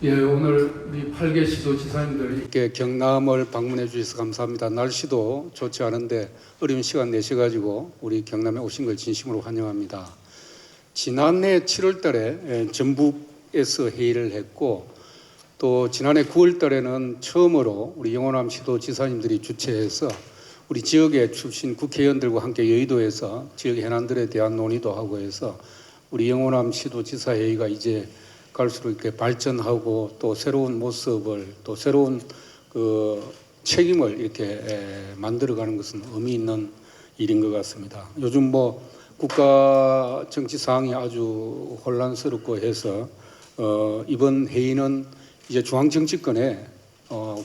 예, 오늘 우리 8개 시도지사님들 이렇게 경남을 방문해 주셔서 감사합니다. 날씨도 좋지 않은데 어려운 시간 내셔가지고 우리 경남에 오신 걸 진심으로 환영합니다. 지난해 7월 달에 전북에서 회의를 했고 또 지난해 9월 달에는 처음으로 우리 영호남 시도지사님들이 주최해서 우리 지역에 출신 국회의원들과 함께 여의도에서 지역 현안들에 대한 논의도 하고 해서 우리 영호남 시도지사 회의가 이제 갈수록 이렇게 발전하고 또 새로운 모습을 또 새로운 그 책임을 이렇게 만들어가는 것은 의미 있는 일인 것 같습니다. 요즘 뭐 국가 정치 상황이 아주 혼란스럽고 해서 이번 회의는 이제 중앙 정치권에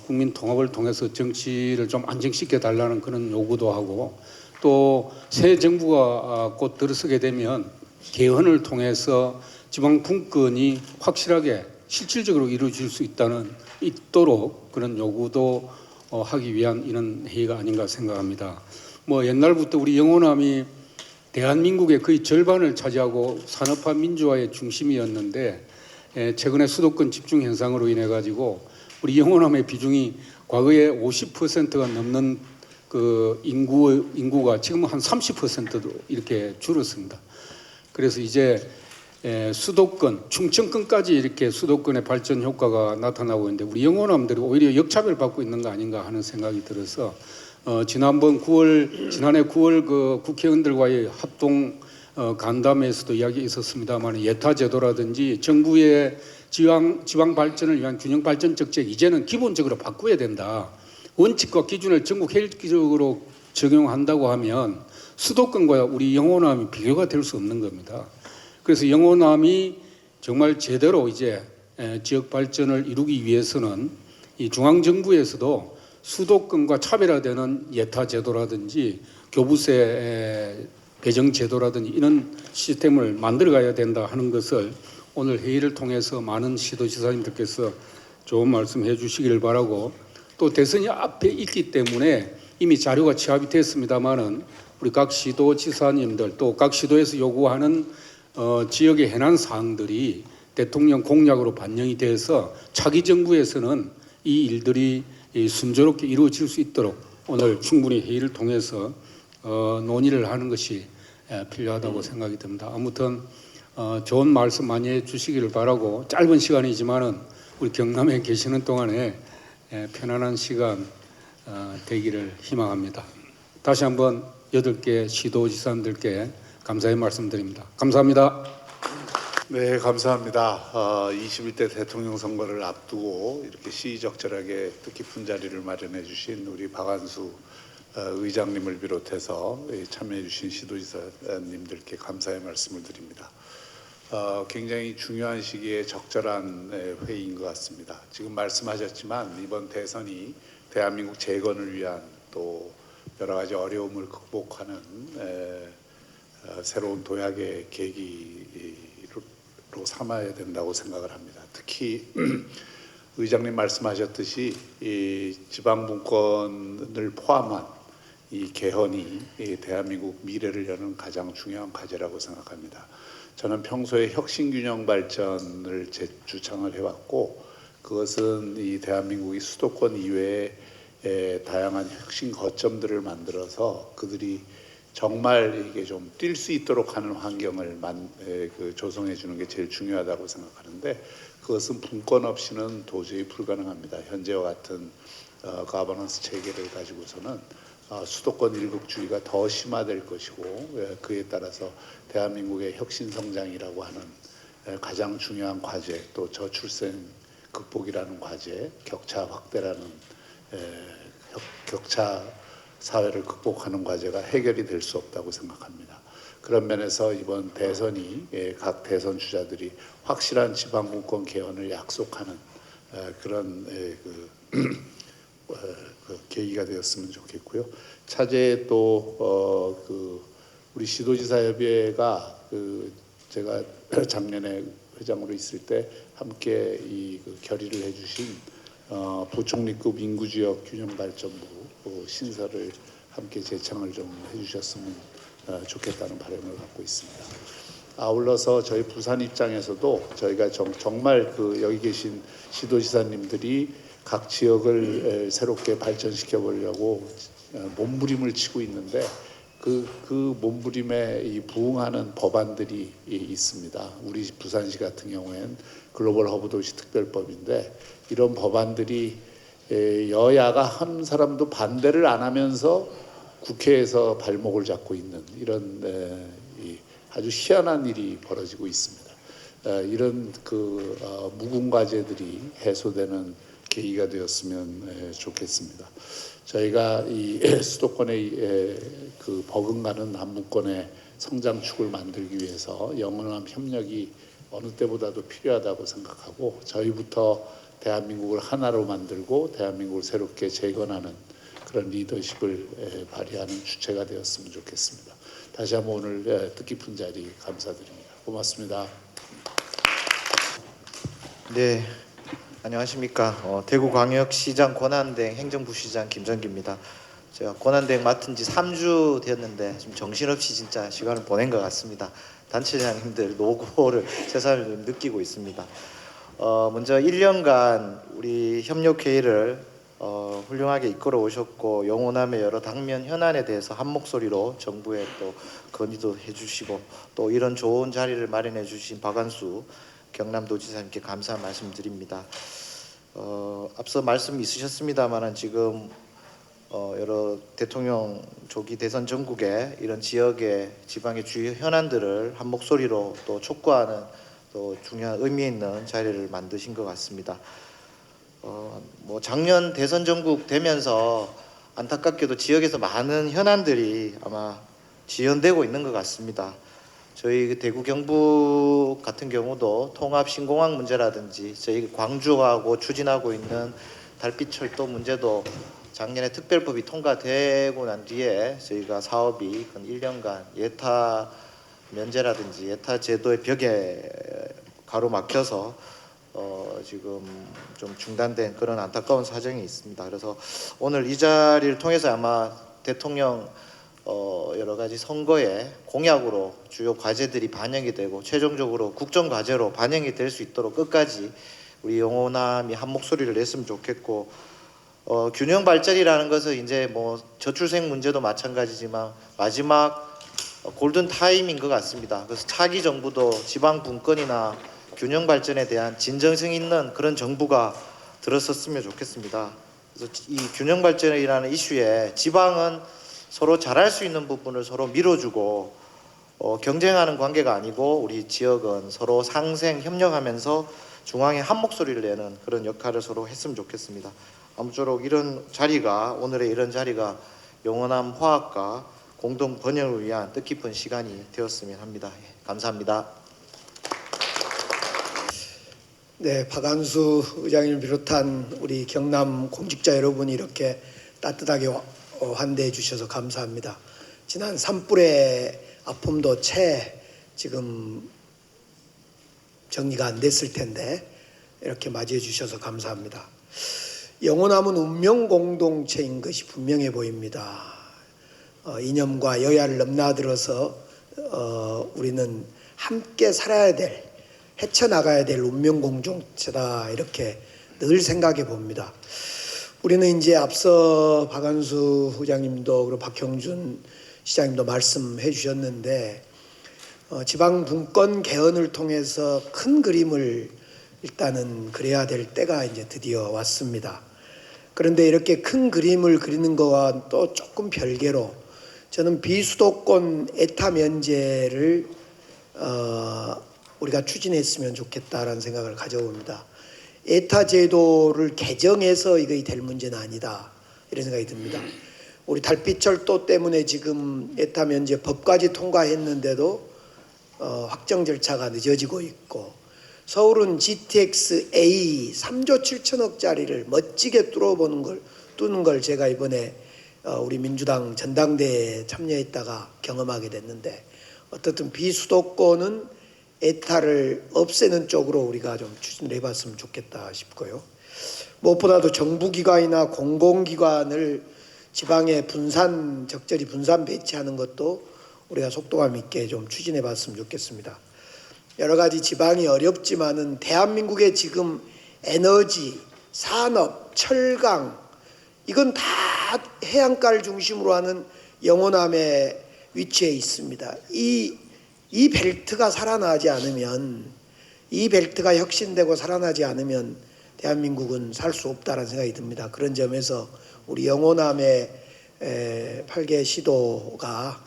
국민 통합을 통해서 정치를 좀 안정시켜 달라는 그런 요구도 하고 또 새 정부가 곧 들어서게 되면 개헌을 통해서 지방 분권이 확실하게 실질적으로 이루어질 수 있도록 그런 요구도 하기 위한 이런 회의가 아닌가 생각합니다. 뭐 옛날부터 우리 영호남이 대한민국의 거의 절반을 차지하고 산업화 민주화의 중심이었는데 최근에 수도권 집중 현상으로 인해 가지고 우리 영호남의 비중이 과거에 50%가 넘는 그 인구가 지금 한 30%도 이렇게 줄었습니다. 그래서 이제 수도권, 충청권까지 이렇게 수도권의 발전 효과가 나타나고 있는데 우리 영호남들이 오히려 역차별 받고 있는 거 아닌가 하는 생각이 들어서 지난해 9월 그 국회의원들과의 합동 간담회에서도 이야기 있었습니다만 예타 제도라든지 정부의 지방 발전을 위한 균형 발전 정책 이제는 기본적으로 바꿔야 된다. 원칙과 기준을 전국 획일적으로 적용한다고 하면 수도권과 우리 영호남이 비교가 될 수 없는 겁니다. 그래서 영호남이 정말 제대로 이제 지역 발전을 이루기 위해서는 이 중앙정부에서도 수도권과 차별화되는 예타 제도라든지 교부세 배정 제도라든지 이런 시스템을 만들어가야 된다 하는 것을 오늘 회의를 통해서 많은 시도지사님들께서 좋은 말씀해 주시기를 바라고 또 대선이 앞에 있기 때문에 이미 자료가 취합이 됐습니다마는 우리 각 시도지사님들 또 각 시도에서 요구하는 지역의 해난 사항들이 대통령 공약으로 반영이 돼서 차기 정부에서는 이 일들이 순조롭게 이루어질 수 있도록 오늘 충분히 회의를 통해서 논의를 하는 것이 필요하다고 생각이 듭니다. 아무튼 좋은 말씀 많이 해주시기를 바라고 짧은 시간이지만은 우리 경남에 계시는 동안에 편안한 시간 되기를 희망합니다. 다시 한번 8개 시도지사님들께 감사의 말씀드립니다. 감사합니다. 네, 감사합니다. 21대 대통령 선거를 앞두고 이렇게 시의적절하게 뜻깊은 자리를 마련해 주신 우리 박한수 의장님을 비롯해서 참여해 주신 시도지사님들께 감사의 말씀을 드립니다. 굉장히 중요한 시기에 적절한 회의인 것 같습니다. 지금 말씀하셨지만 이번 대선이 대한민국 재건을 위한 또 여러 가지 어려움을 극복하는 새로운 도약의 계기로 삼아야 된다고 생각을 합니다. 특히 의장님 말씀하셨듯이 이 지방분권을 포함한 이 개헌이 대한민국 미래를 여는 가장 중요한 과제라고 생각합니다. 저는 평소에 혁신균형 발전을 주창을 해왔고 그것은 이 대한민국이 수도권 이외에 다양한 혁신 거점들을 만들어서 그들이 정말 이게 좀 뛸 수 있도록 하는 환경을 조성해 주는 게 제일 중요하다고 생각하는데 그것은 분권 없이는 도저히 불가능합니다. 현재와 같은 가버넌스 체계를 가지고서는 수도권 일극주의가 더 심화될 것이고 그에 따라서 대한민국의 혁신 성장이라고 하는 가장 중요한 과제 또 저출생 극복이라는 과제, 격차 확대라는 격차 사회를 극복하는 과제가 해결이 될 수 없다고 생각합니다. 그런 면에서 이번 대선이 각 대선 주자들이 확실한 지방분권 개헌을 약속하는 그런 계기가 되었으면 좋겠고요. 차제에 또 우리 시도지사협의회가 제가 작년에 회장으로 있을 때 함께 결의를 해주신 부총리급 인구지역 균형발전부 신설을 함께 제창을 좀 해주셨으면 좋겠다는 바람을 갖고 있습니다. 아울러서 저희 부산 입장에서도 저희가 정말 그 여기 계신 시도지사님들이 각 지역을 새롭게 발전시켜 보려고 몸부림을 치고 있는데 그 몸부림에 이 부응하는 법안들이 있습니다. 우리 부산시 같은 경우엔 글로벌 허브 도시 특별법인데 이런 법안들이 여야가 한 사람도 반대를 안 하면서 국회에서 발목을 잡고 있는 이런 아주 희한한 일이 벌어지고 있습니다. 이런 묵은 과제들이 해소되는 계기가 되었으면 좋겠습니다. 저희가 이 수도권의 버금가는 남북권의 성장축을 만들기 위해서 영원한 협력이 어느 때보다도 필요하다고 생각하고 저희부터 대한민국을 하나로 만들고 대한민국을 새롭게 재건하는 그런 리더십을 발휘하는 주체가 되었으면 좋겠습니다. 다시 한번 오늘 뜻깊은 자리 감사드립니다. 고맙습니다. 네, 안녕하십니까. 대구광역시장 권한대행 행정부시장 김정기입니다. 제가 권한대행 맡은 지 3주 되었는데 좀 정신없이 진짜 시간을 보낸 것 같습니다. 단체장님들 노고를 새삼 느끼고 있습니다. 먼저 1년간 우리 협력회의를 훌륭하게 이끌어 오셨고 영호남의 여러 당면 현안에 대해서 한 목소리로 정부에 또 건의도 해주시고 또 이런 좋은 자리를 마련해 주신 박한수 경남도지사님께 감사 말씀드립니다. 앞서 말씀 있으셨습니다만은 지금 여러 대통령 조기 대선 전국에 이런 지역의 지방의 주요 현안들을 한 목소리로 또 촉구하는 또 중요한 의미 있는 자리를 만드신 것 같습니다. 뭐 작년 대선 전국 되면서 안타깝게도 지역에서 많은 현안들이 아마 지연되고 있는 것 같습니다. 저희 대구 경북 같은 경우도 통합 신공항 문제라든지 저희 광주하고 추진하고 있는 달빛철도 문제도 작년에 특별법이 통과되고 난 뒤에 저희가 사업이 근 1년간 예타 면제라든지 예타 제도의 벽에 가로막혀서 지금 좀 중단된 그런 안타까운 사정이 있습니다. 그래서 오늘 이 자리를 통해서 아마 대통령 여러 가지 선거에 공약으로 주요 과제들이 반영이 되고 최종적으로 국정 과제로 반영이 될 수 있도록 끝까지 우리 영호남이 한 목소리를 냈으면 좋겠고 균형 발전이라는 것은 이제 뭐 저출생 문제도 마찬가지지만 마지막 골든 타임인 것 같습니다. 그래서 차기 정부도 지방 분권이나 균형 발전에 대한 진정성 있는 그런 정부가 들었었으면 좋겠습니다. 그래서 이 균형 발전이라는 이슈에 지방은 서로 잘할 수 있는 부분을 서로 밀어주고 경쟁하는 관계가 아니고 우리 지역은 서로 상생 협력하면서 중앙에 한 목소리를 내는 그런 역할을 서로 했으면 좋겠습니다. 아무쪼록 이런 자리가 오늘의 이런 자리가 영원한 화합과 공동 번영을 위한 뜻깊은 시간이 되었으면 합니다. 감사합니다. 네, 박한수 의장님을 비롯한 우리 경남 공직자 여러분이 이렇게 따뜻하게 환대해 주셔서 감사합니다. 지난 산불의 아픔도 채 지금 정리가 안 됐을 텐데 이렇게 맞이해 주셔서 감사합니다. 영호남은 운명 공동체인 것이 분명해 보입니다. 이념과 여야를 넘나들어서 우리는 함께 살아야 될, 헤쳐나가야 될 운명 공동체다 이렇게 늘 생각해 봅니다. 우리는 이제 앞서 박한수 후장님도 그리고 박형준 시장님도 말씀해 주셨는데 지방 분권 개헌을 통해서 큰 그림을 일단은 그려야 될 때가 이제 드디어 왔습니다. 그런데 이렇게 큰 그림을 그리는 거와 또 조금 별개로 저는 비수도권 에타 면제를 우리가 추진했으면 좋겠다라는 생각을 가져봅니다. 에타 제도를 개정해서 이거 될 문제는 아니다 이런 생각이 듭니다. 우리 달빛철도 때문에 지금 에타 면제 법까지 통과했는데도 확정 절차가 늦어지고 있고 서울은 GTX A 3조 7천억짜리를 멋지게 뚫는 걸 제가 이번에 우리 민주당 전당대회에 참여했다가 경험하게 됐는데 어떻든 비수도권은 에타를 없애는 쪽으로 우리가 좀 추진을 해봤으면 좋겠다 싶고요. 무엇보다도 정부기관이나 공공기관을 지방에 적절히 분산 배치하는 것도 우리가 속도감 있게 좀 추진해 봤으면 좋겠습니다. 여러 가지 지방이 어렵지만은 대한민국의 지금 에너지, 산업, 철강 이건 다 해안가를 중심으로 하는 영호남의 위치에 있습니다. 이 벨트가 살아나지 않으면, 이 벨트가 혁신되고 살아나지 않으면 대한민국은 살 수 없다는 생각이 듭니다. 그런 점에서 우리 영호남의 8개 시도가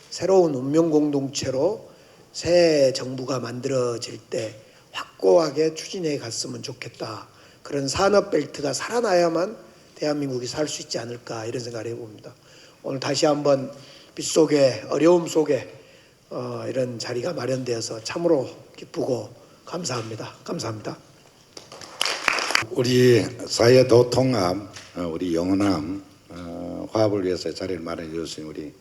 새로운 운명 공동체로 새 정부가 만들어질 때 확고하게 추진해 갔으면 좋겠다. 그런 산업 벨트가 살아나야만 대한민국이 살 수 있지 않을까 이런 생각을 해봅니다. 오늘 다시 한번 빗속에 어려움 속에 이런 자리가 마련되어서 참으로 기쁘고 감사합니다. 감사합니다. 우리 사회 도통합, 우리 영호남 화합을 위해서 자리를 마련해 주신 우리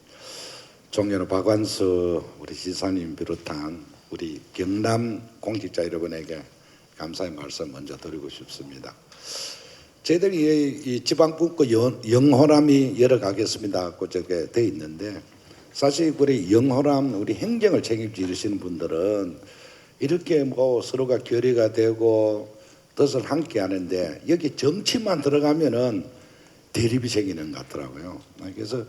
존경하는 박완수 우리 지사님 비롯한 우리 경남 공직자 여러분에게 감사의 말씀 먼저 드리고 싶습니다. 저희들이 이 지방분권 영호남이 열어가겠습니다. 그저게 돼 있는데 사실 우리 영호남 우리 행정을 책임지시는 분들은 이렇게 뭐 서로가 결의가 되고 뜻을 함께 하는데 여기 정치만 들어가면은 대립이 생기는 것 같더라고요. 그래서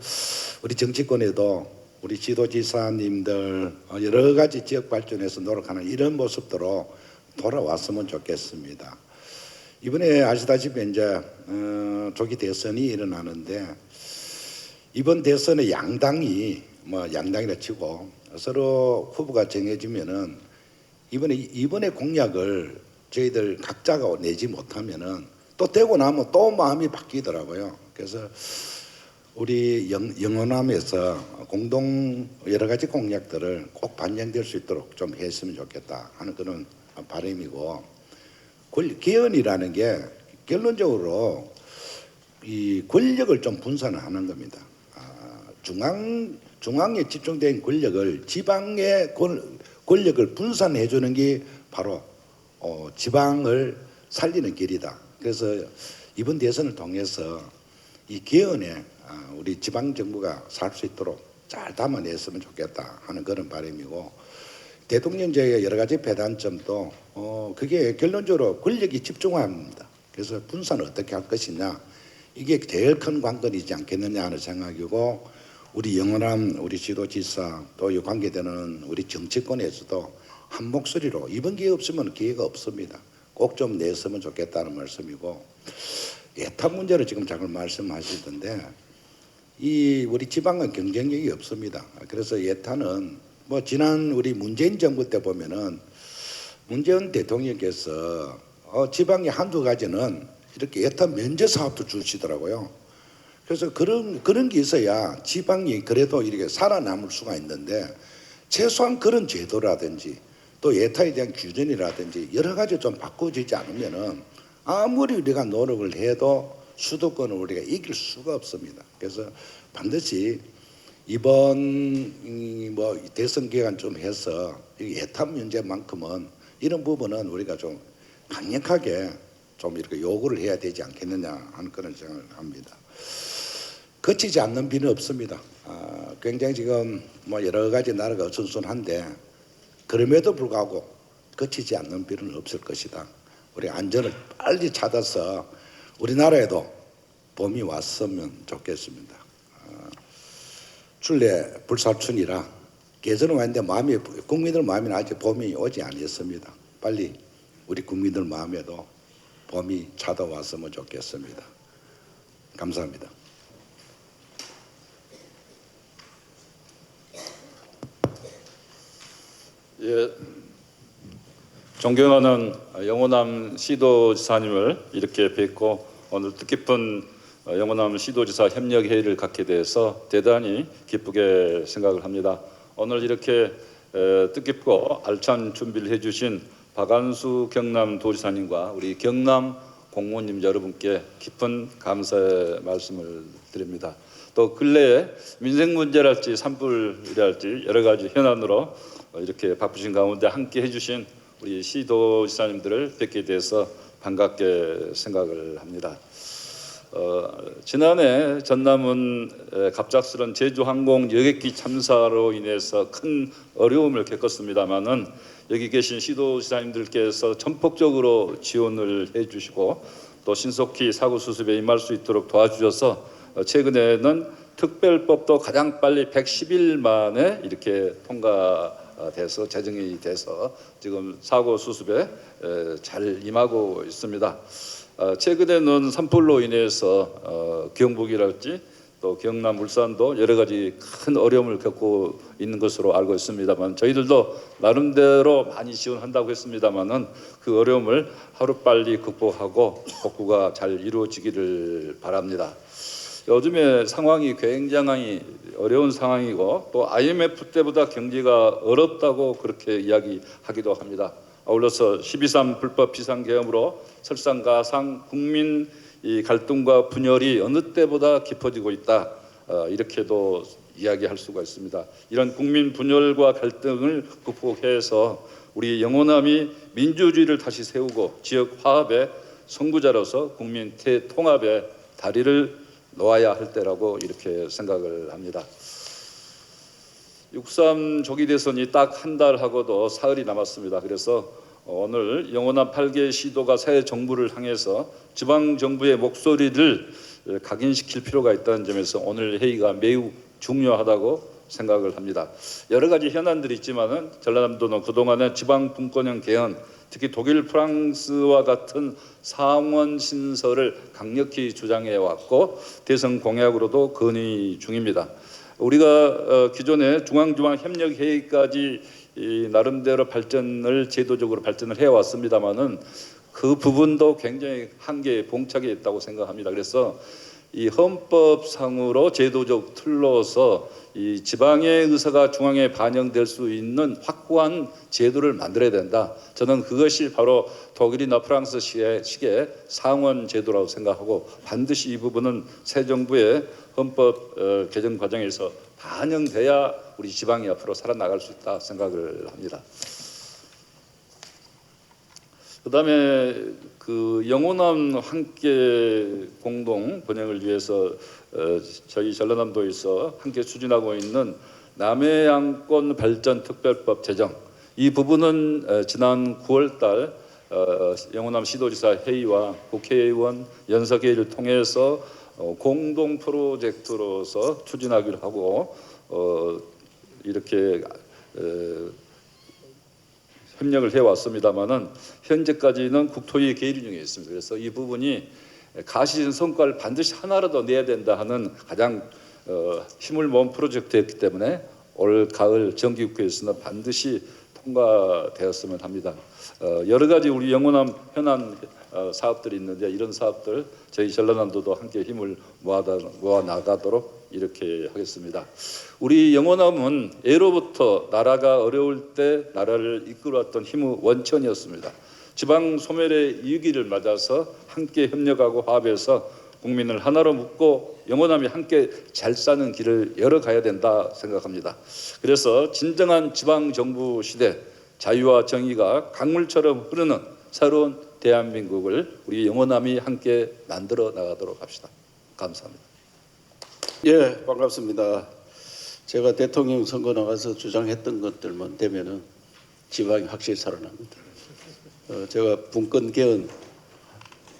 우리 정치권에도 우리 지도지사님들 여러 가지 지역 발전에서 노력하는 이런 모습대로 돌아왔으면 좋겠습니다. 이번에 아시다시피 이제 조기 대선이 일어나는데 이번 대선에 양당이 뭐 양당이라 치고 서로 후보가 정해지면은 이번에 공약을 저희들 각자가 내지 못하면은 또 되고 나면 또 마음이 바뀌더라고요. 그래서 우리 영호남에서 공동 여러 가지 공약들을 꼭 반영될 수 있도록 좀 했으면 좋겠다 하는 그런 바람이고, 개헌이라는 게 결론적으로 이 권력을 좀 분산하는 겁니다. 중앙에 집중된 권력을 지방의 권력을 분산해 주는 게 바로 지방을 살리는 길이다. 그래서 이번 대선을 통해서 이 개헌에 우리 지방 정부가 살 수 있도록 잘 담아냈으면 좋겠다 하는 그런 바람이고, 대통령제의 여러 가지 배단점도 그게 결론적으로 권력이 집중합니다. 그래서 분산을 어떻게 할 것이냐 이게 제일 큰 관건이지 않겠느냐 하는 생각이고, 우리 영호남 우리 지도지사 또 이 관계되는 우리 정치권에서도 한 목소리로 이번 기회 없으면 기회가 없습니다. 꼭 좀 냈으면 좋겠다는 말씀이고, 예타 문제를 지금 잠깐 말씀하시던데 이 우리 지방은 경쟁력이 없습니다. 그래서 예타는 뭐 지난 우리 문재인 정부 때 보면은 문재인 대통령께서 지방에 한두 가지는 이렇게 예타 면제 사업도 주시더라고요. 그래서 그런 게 있어야 지방이 그래도 이렇게 살아남을 수가 있는데, 최소한 그런 제도라든지 또 예타에 대한 규정이라든지 여러 가지 좀 바꿔지지 않으면은 아무리 우리가 노력을 해도 수도권을 우리가 이길 수가 없습니다. 그래서 반드시 이번 뭐 대선 기간 좀 해서 예타 문제만큼은 이런 부분은 우리가 좀 강력하게 좀 이렇게 요구를 해야 되지 않겠느냐 하는 그런 생각을 합니다. 거치지 않는 비는 없습니다. 굉장히 지금 뭐 여러 가지 나라가 어수선한데 그럼에도 불구하고 거치지 않는 비는 없을 것이다. 우리 안전을 빨리 찾아서 우리나라에도 봄이 왔으면 좋겠습니다. 출래 불사춘이라 계절은 왔는데 국민들 마음에는 아직 봄이 오지 않았습니다. 빨리 우리 국민들 마음에도 봄이 찾아왔으면 좋겠습니다. 감사합니다. 예, 존경하는 영호남 시도지사님을 이렇게 뵙고 오늘 뜻깊은 영호남 시도지사 협력회의를 갖게 돼서 대단히 기쁘게 생각을 합니다. 오늘 이렇게 뜻깊고 알찬 준비를 해주신 박완수 경남도지사님과 우리 경남 공무원님 여러분께 깊은 감사의 말씀을 드립니다. 또 근래에 민생 문제랄지 산불이랄지 여러 가지 현안으로 이렇게 바쁘신 가운데 함께 해주신 우리 시도지사님들을 뵙게 돼서 반갑게 생각을 합니다. 지난해 전남은 갑작스런 제주항공 여객기 참사로 인해서 큰 어려움을 겪었습니다마는 여기 계신 시도지사님들께서 전폭적으로 지원을 해주시고 또 신속히 사고 수습에 임할 수 있도록 도와주셔서 최근에는 특별법도 가장 빨리 110일 만에 이렇게 통과돼서 제정이 돼서 지금 사고 수습에 잘 임하고 있습니다. 최근에는 산불로 인해서 경북이랄지 또 경남, 울산도 여러 가지 큰 어려움을 겪고 있는 것으로 알고 있습니다만 저희들도 나름대로 많이 지원한다고 했습니다만은 그 어려움을 하루빨리 극복하고 복구가 잘 이루어지기를 바랍니다. 요즘에 상황이 굉장히 어려운 상황이고 또 IMF 때보다 경제가 어렵다고 그렇게 이야기하기도 합니다. 아울러서 12.3 불법 비상계엄으로 설상가상 국민 이 갈등과 분열이 어느 때보다 깊어지고 있다. 이렇게도 이야기할 수가 있습니다. 이런 국민 분열과 갈등을 극복해서 우리 영호남이 민주주의를 다시 세우고 지역 화합의 선구자로서 국민 대통합의 다리를 놓아야 할 때라고 이렇게 생각을 합니다. 6.3 조기 대선이 딱 한 달하고도 사흘이 남았습니다. 그래서 오늘 영호남 8개 시도가 새 정부를 향해서 지방 정부의 목소리를 각인시킬 필요가 있다는 점에서 오늘 회의가 매우 중요하다고 생각을 합니다. 여러 가지 현안들이 있지만은 전라남도는 그동안에 지방 분권형 개헌, 특히 독일, 프랑스와 같은 상원 신설을 강력히 주장해 왔고 대선 공약으로도 건의 중입니다. 우리가 기존에 중앙지방협력회의까지 나름대로 제도적으로 발전을 해왔습니다마는 그 부분도 굉장히 한계에 봉착해 있다고 생각합니다. 그래서 이 헌법상으로 제도적 틀로서 이 지방의 의사가 중앙에 반영될 수 있는 확고한 제도를 만들어야 된다. 저는 그것이 바로 독일이나 프랑스 식의 상원 제도라고 생각하고 반드시 이 부분은 새 정부의 헌법 개정 과정에서 반영돼야 우리 지방이 앞으로 살아나갈 수 있다 생각을 합니다. 그다음에 그 영호남 함께 공동 번영을 위해서 저희 전라남도에서 함께 추진하고 있는 남해양권 발전 특별법 제정 이 부분은 지난 9월달 영호남 시도지사 회의와 국회의원 연석회의를 통해서 공동 프로젝트로서 추진하기로 하고 이렇게 협력을 해왔습니다마는 현재까지는 국토위 계류 중에 있습니다. 그래서 이 부분이 가시적인 성과를 반드시 하나라도 내야 된다 하는 가장 힘을 모은 프로젝트였기 때문에 올 가을 정기국회에서는 반드시 통과되었으면 합니다. 여러 가지 우리 영호남 현안 사업들이 있는데 이런 사업들 저희 전라남도도 함께 힘을 모아 나가도록 이렇게 하겠습니다. 우리 영호남은 예로부터 나라가 어려울 때 나라를 이끌어왔던 힘의 원천이었습니다. 지방 소멸의 위기를 맞아서 함께 협력하고 화합해서 국민을 하나로 묶고 영호남이 함께 잘 사는 길을 열어가야 된다 생각합니다. 그래서 진정한 지방정부 시대 자유와 정의가 강물처럼 흐르는 새로운 대한민국을 우리 영호남이 함께 만들어 나가도록 합시다. 감사합니다. 예, 반갑습니다. 제가 대통령 선거 나가서 주장했던 것들만 되면은 지방이 확실히 살아납니다. 제가 분권 개헌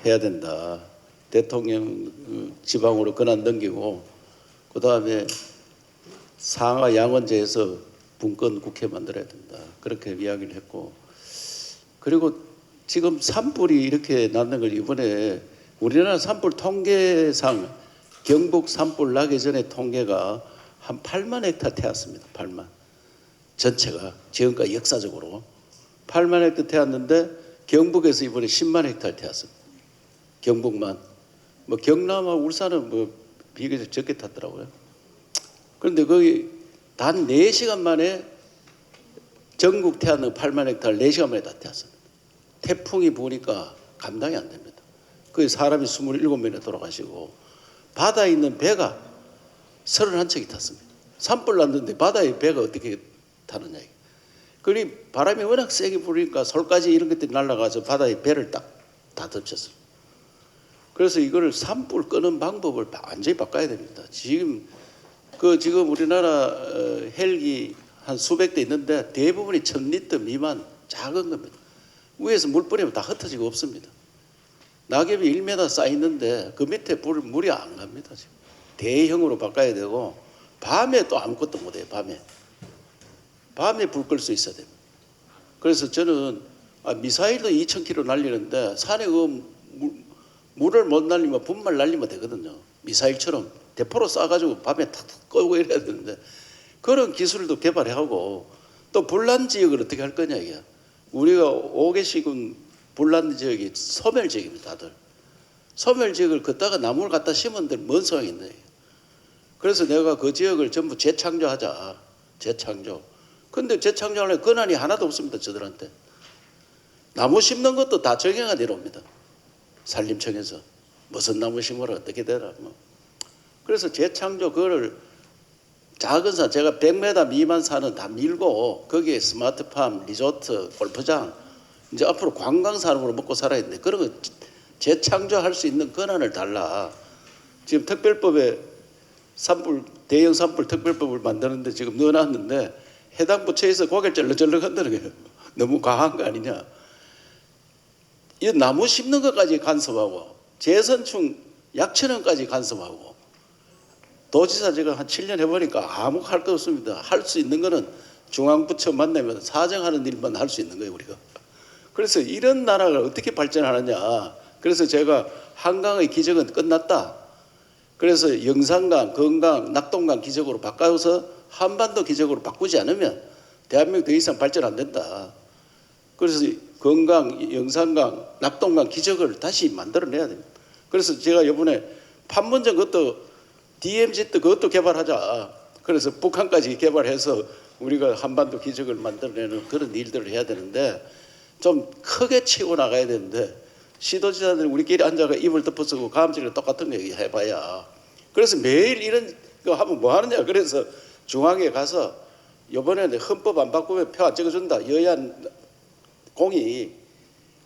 해야 된다. 대통령 지방으로 권한 넘기고 그 다음에 상하 양원제에서 분권 국회 만들어야 된다. 그렇게 이야기를 했고 그리고 지금 산불이 이렇게 났는 걸 이번에 우리나라 산불 통계상 경북 산불 나기 전에 통계가 한 8만 헥타 태웠습니다. 8만 전체가 지금까지 역사적으로 8만 헥타 태웠는데 경북에서 이번에 10만 헥타 태웠습니다. 경북만 뭐 경남하고 울산은 뭐 비교적 적게 탔더라고요. 그런데 거기 단 4시간 만에 전국 태웠는 8만 헥타를 4시간 만에 다 태웠습니다. 태풍이 부니까 감당이 안 됩니다. 거기 사람이 27명이나 돌아가시고 바다에 있는 배가 31척이 탔습니다. 산불 났는데 바다에 배가 어떻게 타느냐. 그리고 바람이 워낙 세게 부니까 솔까지 이런 것들이 날아가서 바다에 배를 딱 다 덮쳤습니다. 그래서 이거를 산불 끄는 방법을 완전히 바꿔야 됩니다. 지금 우리나라 헬기 한 수백 대 있는데 대부분이 1000리터 미만 작은 겁니다. 위에서 물 뿌리면 다 흩어지고 없습니다. 낙엽이 1m 쌓이는데 그 밑에 물이 안 갑니다. 지금 대형으로 바꿔야 되고 밤에 또 아무것도 못해요. 밤에 불 끌 수 있어야 됩니다. 그래서 저는 미사일도 2000km 날리는데 산에 물을 못 날리면 분말 날리면 되거든요. 미사일처럼 대포로 쏴가지고 밤에 탁탁 끄고 이래야 되는데 그런 기술도 개발하고 또 불난 지역을 어떻게 할 거냐 이게. 우리가 5개시군 불난 지역이 소멸 지역입니다. 다들. 소멸 지역을 걷다가 나무를 갖다 심으면 뭔 소용이 있나 이게. 그래서 내가 그 지역을 전부 재창조하자. 재창조. 근데 재창조하려면 권한이 하나도 없습니다. 저들한테. 나무 심는 것도 다 정해가 내려옵니다. 산림청에서. 무슨 나무 심으라 어떻게 되라. 뭐. 그래서 재창조 그거를 작은 산, 제가 100m 미만 산은 다 밀고 거기에 스마트팜, 리조트, 골프장 이제 앞으로 관광산업으로 먹고 살아야 되는데 그런 거 재창조할 수 있는 권한을 달라. 지금 특별법에 대형 산불 특별법을 만드는데 지금 넣어놨는데 해당 부처에서 고개를 절렁절렁 흔드는 거예요. 너무 과한 거 아니냐. 이 나무 심는 것까지 간섭하고 재선충 약천원까지 간섭하고 도지사 제가 한 7년 해보니까 아무 할 거 없습니다. 할 수 있는 거는 중앙부처 만나면 사정하는 일만 할 수 있는 거예요 우리가. 그래서 이런 나라가 어떻게 발전하느냐. 그래서 제가 한강의 기적은 끝났다. 그래서 영산강, 건강, 낙동강 기적으로 바꿔서 한반도 기적으로 바꾸지 않으면 대한민국 더 이상 발전 안 된다. 그래서 건강, 영산강, 낙동강 기적을 다시 만들어내야 됩니다. 그래서 제가 이번에 판문점 그것도 DMZ 그것도 개발하자. 그래서 북한까지 개발해서 우리가 한반도 기적을 만들어내는 그런 일들을 해야 되는데 좀 크게 치고 나가야 되는데 시도지사들이 우리끼리 앉아가 입을 덮어쓰고 감질을 똑같은 거 얘기해봐야. 그래서 매일 이런 거 하면 뭐 하느냐. 그래서 중앙에 가서 이번에는 헌법 안 바꾸면 표 안 찍어준다. 여야 공이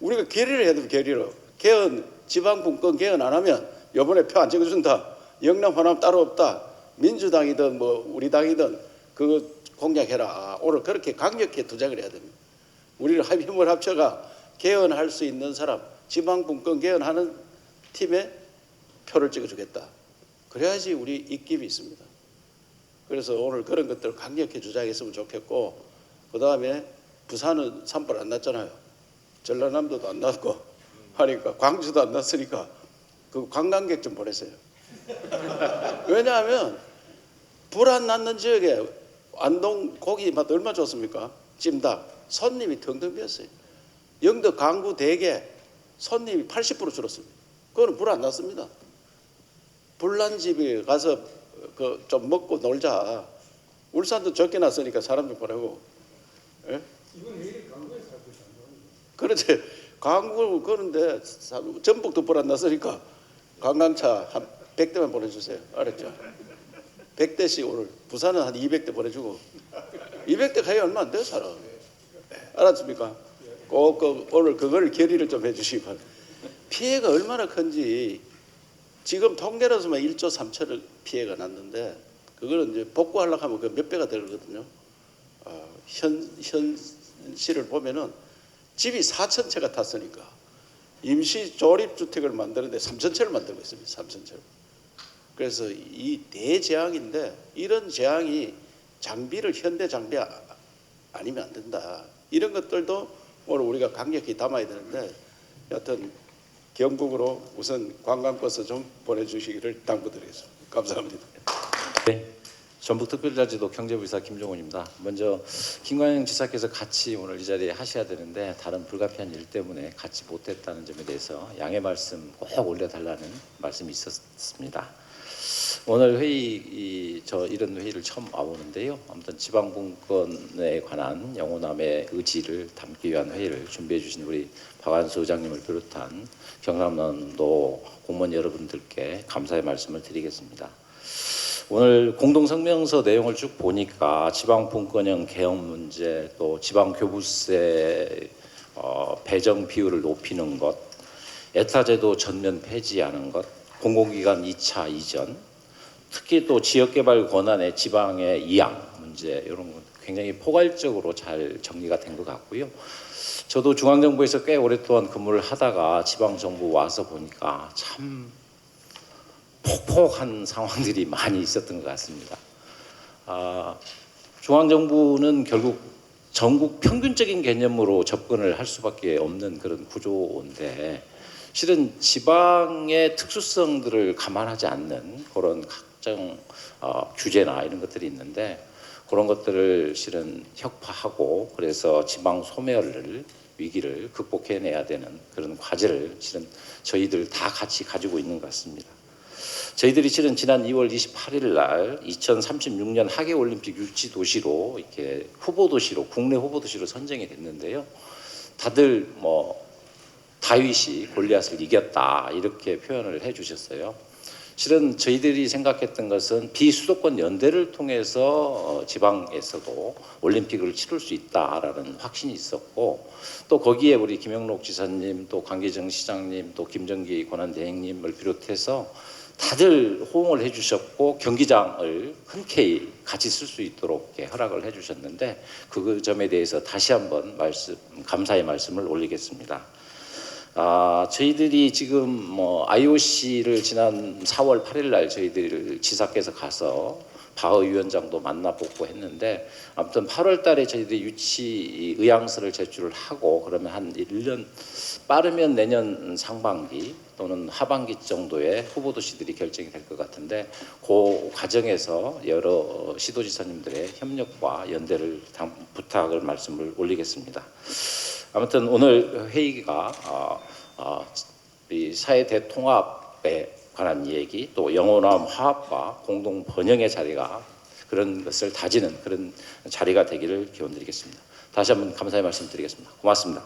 우리가 결의를 해야 됩니다. 결의로. 개헌 지방분권 개헌 안 하면 이번에 표 안 찍어준다. 영남 호남 따로 없다. 민주당이든 뭐 우리 당이든 그거 공약해라. 오늘 그렇게 강력히 투쟁을 해야 됩니다. 우리를 힘을 합쳐가 개헌할 수 있는 사람, 지방분권 개헌하는 팀에 표를 찍어주겠다. 그래야지 우리 입김이 있습니다. 그래서 오늘 그런 것들을 강력히 주장했으면 좋겠고, 그 다음에 부산은 산불 안 났잖아요. 전라남도도 안 났고 하니까 광주도 안 났으니까 그 관광객 좀 보내세요. 왜냐하면 불 안 났는 지역에 안동 고기 맛 얼마나 좋습니까? 찜닭 손님이 텅텅 비었어요. 영덕 강구 대게 손님이 80% 줄었습니다. 그거는 불 안 났습니다. 불난 집에 가서 그 좀 먹고 놀자. 울산도 적게 났으니까 사람 좀 보내고. 예? 이건 왜 강구에 살고 있는 그렇지. 강구 그런데 전북도 불 안 났으니까 관광차 한 100대만 보내주세요. 알았죠? 100대씩 오늘 부산은 한 200대 보내주고 200대 가야 얼마 안 돼요 사람. 알았습니까? 꼭 오늘 그걸 결의를 좀 해주시기 바랍니다. 피해가 얼마나 큰지 지금 통계로서만 1조 3천억 피해가 났는데 그거는 이제 복구하려고 하면 그 몇 배가 되거든요. 현실을 보면은 집이 4,000채가 탔으니까 임시 조립주택을 만드는데 3,000채를 만들고 있습니다. 3,000채를. 그래서 이 대재앙인데 이런 재앙이 장비를 현대 장비 아니면 안 된다. 이런 것들도 오늘 우리가 강력히 담아야 되는데 여하튼 경북으로 우선 관광버스 좀 보내주시기를 당부드리겠습니다. 감사합니다. 네, 전북특별자치도 경제부지사 김종훈입니다. 먼저 김관영 지사께서 같이 오늘 이 자리에 하셔야 되는데 다른 불가피한 일 때문에 같이 못했다는 점에 대해서 양해 말씀 꼭 올려달라는 말씀이 있었습니다. 오늘 회의 이런 회의를 처음 와보는데요. 아무튼 지방분권에 관한 영호남의 의지를 담기 위한 회의를 준비해 주신 우리 박완수 의장님을 비롯한 경남남도 공무원 여러분들께 감사의 말씀을 드리겠습니다. 오늘 공동성명서 내용을 쭉 보니까 지방분권형 개헌 문제, 또 지방교부세 배정 비율을 높이는 것, 에타제도 전면 폐지하는 것, 공공기관 2차 이전, 특히 또 지역개발 권한의 지방의 이양 문제 이런 것 굉장히 포괄적으로 잘 정리가 된 것 같고요. 저도 중앙정부에서 꽤 오랫동안 근무를 하다가 지방정부 와서 보니까 참 폭폭한 상황들이 많이 있었던 것 같습니다. 중앙정부는 결국 전국 평균적인 개념으로 접근을 할 수밖에 없는 그런 구조인데 실은 지방의 특수성들을 감안하지 않는 그런 각종 규제나 이런 것들이 있는데 그런 것들을 실은 혁파하고 그래서 지방 소멸을 위기를 극복해내야 되는 그런 과제를 실은 저희들 다 같이 가지고 있는 것 같습니다. 저희들이 실은 지난 2월 28일 날 2036년 하계올림픽 유치 도시로 이렇게 후보 도시로 국내 후보 도시로 선정이 됐는데요. 다들 뭐 다윗이 골리앗을 이겼다 이렇게 표현을 해주셨어요. 실은 저희들이 생각했던 것은 비수도권 연대를 통해서 지방에서도 올림픽을 치를 수 있다라는 확신이 있었고 또 거기에 우리 김영록 지사님 또 강기정 시장님 또 김정기 권한대행님을 비롯해서 다들 호응을 해주셨고 경기장을 흔쾌히 같이 쓸 수 있도록 허락을 해주셨는데 그 점에 대해서 다시 한번 감사의 말씀을 올리겠습니다. 저희들이 지금 뭐 IOC를 지난 4월 8일 날 저희들 지사께서 가서 바흐 위원장도 만나보고 했는데 아무튼 8월 달에 저희들이 유치 의향서를 제출을 하고 그러면 한 1년 빠르면 내년 상반기 또는 하반기 정도에 후보 도시들이 결정이 될 것 같은데 그 과정에서 여러 시도지사님들의 협력과 연대를 부탁을 말씀을 올리겠습니다. 아무튼 오늘 회의가 이 사회 대통합에 관한 얘기 또 영원함 화합과 공동 번영의 자리가 그런 것을 다지는 그런 자리가 되기를 기원드리겠습니다. 다시 한번 감사의 말씀드리겠습니다. 고맙습니다.